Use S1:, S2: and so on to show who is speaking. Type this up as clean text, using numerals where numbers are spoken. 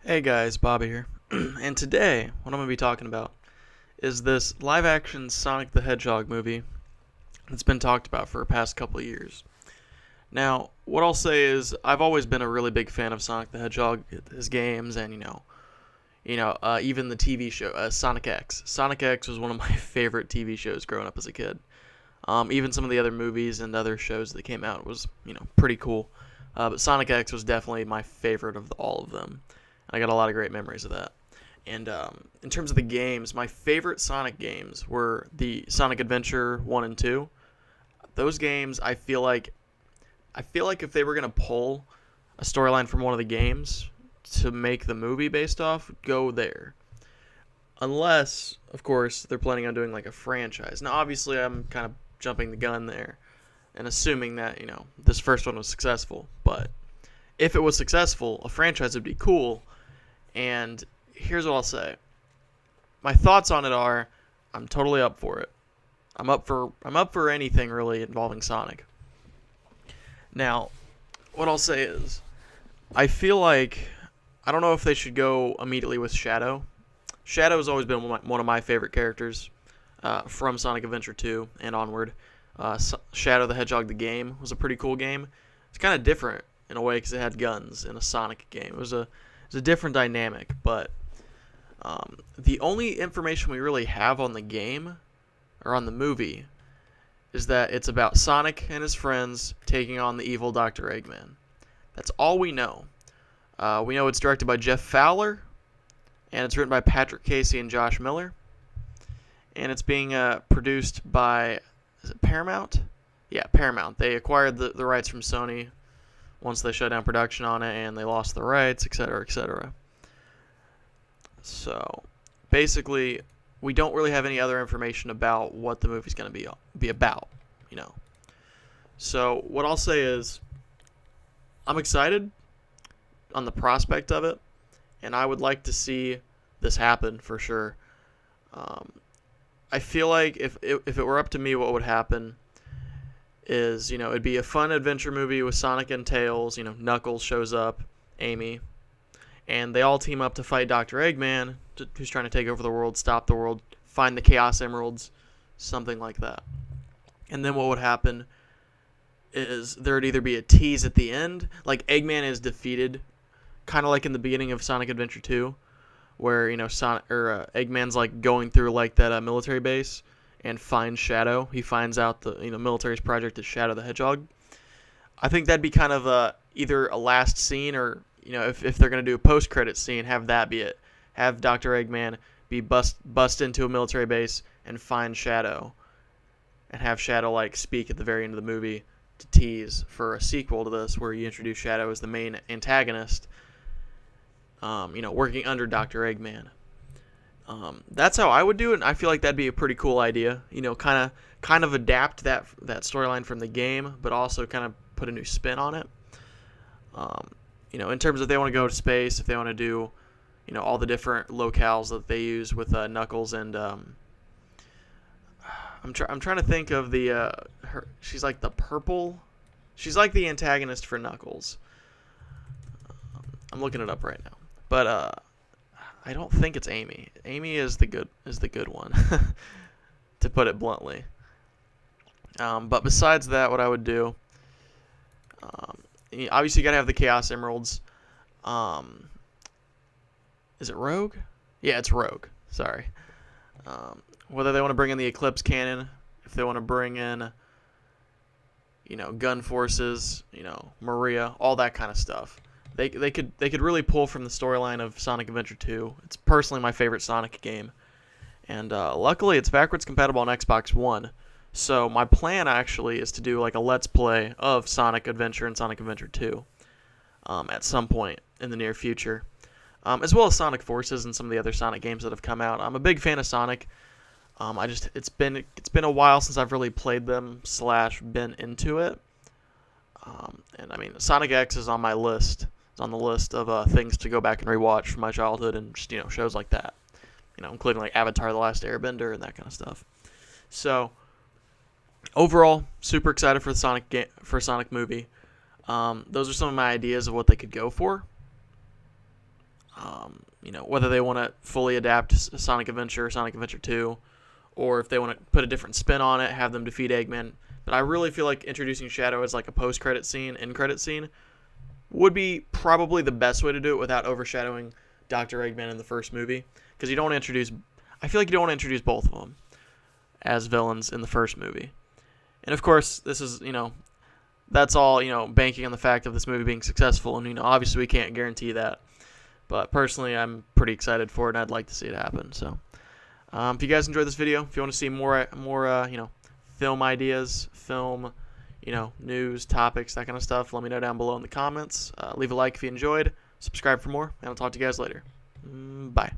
S1: Hey guys, Bobby here. And today, what I'm going to be talking about is this live action Sonic the Hedgehog movie that's been talked about for the past couple of years. Now, what I'll say is I've always been a really big fan of Sonic the Hedgehog, his games, and even the TV show Sonic X. Sonic X was one of my favorite TV shows growing up as a kid. Even some of the other movies and other shows that came out was pretty cool. But Sonic X was definitely my favorite of all of them. I got a lot of great memories of that. And in terms of the games, my favorite Sonic games were the Sonic Adventure 1 and 2. Those games, I feel like if they were going to pull a storyline from one of the games to make the movie based off, go there. Unless, of course, they're planning on doing like a franchise. Now, obviously, I'm kind of jumping the gun there and assuming that, this first one was successful. But if it was successful, a franchise would be cool. And here's what I'll say. My thoughts on it are, I'm totally up for it. I'm up for anything really involving Sonic. Now, what I'll say is, I feel like I don't know if they should go immediately with Shadow. Shadow has always been one of my favorite characters from Sonic Adventure 2 and onward. Shadow the Hedgehog the game was a pretty cool game. It's kind of different in a way because it had guns in a Sonic game. It was a different dynamic, but the only information we really have on the game or on the movie is that it's about Sonic and his friends taking on the evil Dr. Eggman. That's all we know. We know it's directed by Jeff Fowler, and it's written by Patrick Casey and Josh Miller, and it's being produced by, is it Paramount? Yeah, Paramount. They acquired the rights from Sony once they shut down production on it, and they lost the rights, etc., etc. So, basically, we don't really have any other information about what the movie's going to be about, So, what I'll say is, I'm excited on the prospect of it, and I would like to see this happen for sure. I feel like if it were up to me, what would happen is, it'd be a fun adventure movie with Sonic and Tails. Knuckles shows up, Amy, and they all team up to fight Dr. Eggman, who's trying to take over the world, stop the world, find the Chaos Emeralds, something like that. And then what would happen is there would either be a tease at the end, like Eggman is defeated, kind of like in the beginning of Sonic Adventure 2, where Eggman's like going through like that military base and finds Shadow. He finds out the military's project is Shadow the Hedgehog. I think that'd be kind of either a last scene or if they're gonna do a post-credit scene, have that be it. Have Dr. Eggman be bust into a military base and find Shadow, and have Shadow like speak at the very end of the movie to tease for a sequel to this, where you introduce Shadow as the main antagonist. Working under Dr. Eggman. That's how I would do it, and I feel like that'd be a pretty cool idea. Kind of adapt that storyline from the game, but also kind of put a new spin on it. In terms of if they want to go to space, if they want to do, all the different locales that they use with Knuckles and I'm trying to think of the she's like the purple. She's like the antagonist for Knuckles. I'm looking it up right now. But I don't think it's Amy. Amy is the good one, to put it bluntly. But besides that, what I would do, obviously you gotta have the Chaos Emeralds. Is it Rogue? Yeah, it's Rogue. Sorry. Whether they want to bring in the Eclipse Cannon, if they want to bring in, Gun Forces, Maria, all that kind of stuff. They could really pull from the storyline of Sonic Adventure 2. It's personally my favorite Sonic game, and luckily it's backwards compatible on Xbox One. So my plan actually is to do like a Let's Play of Sonic Adventure and Sonic Adventure 2 at some point in the near future, as well as Sonic Forces and some of the other Sonic games that have come out. I'm a big fan of Sonic. It's been a while since I've really played them / been into it. And I mean, Sonic X is on my list. It's on the list of things to go back and rewatch from my childhood, and just shows like that. Including like Avatar: The Last Airbender and that kind of stuff. So overall, super excited for the Sonic movie. Those are some of my ideas of what they could go for. Whether they want to fully adapt Sonic Adventure or Sonic Adventure 2, or if they want to put a different spin on it, have them defeat Eggman. But I really feel like introducing Shadow as like a post-credit scene, end-credit scene, would be probably the best way to do it without overshadowing Dr. Eggman in the first movie. Because you don't want to introduce... I feel like you don't want to introduce both of them as villains in the first movie. And of course, this is, that's all, banking on the fact of this movie being successful. And, obviously we can't guarantee that. But personally, I'm pretty excited for it, and I'd like to see it happen. So, if you guys enjoyed this video, if you want to see more, film ideas, film, news, topics, that kind of stuff, let me know down below in the comments. Leave a like if you enjoyed. Subscribe for more, and I'll talk to you guys later. Bye.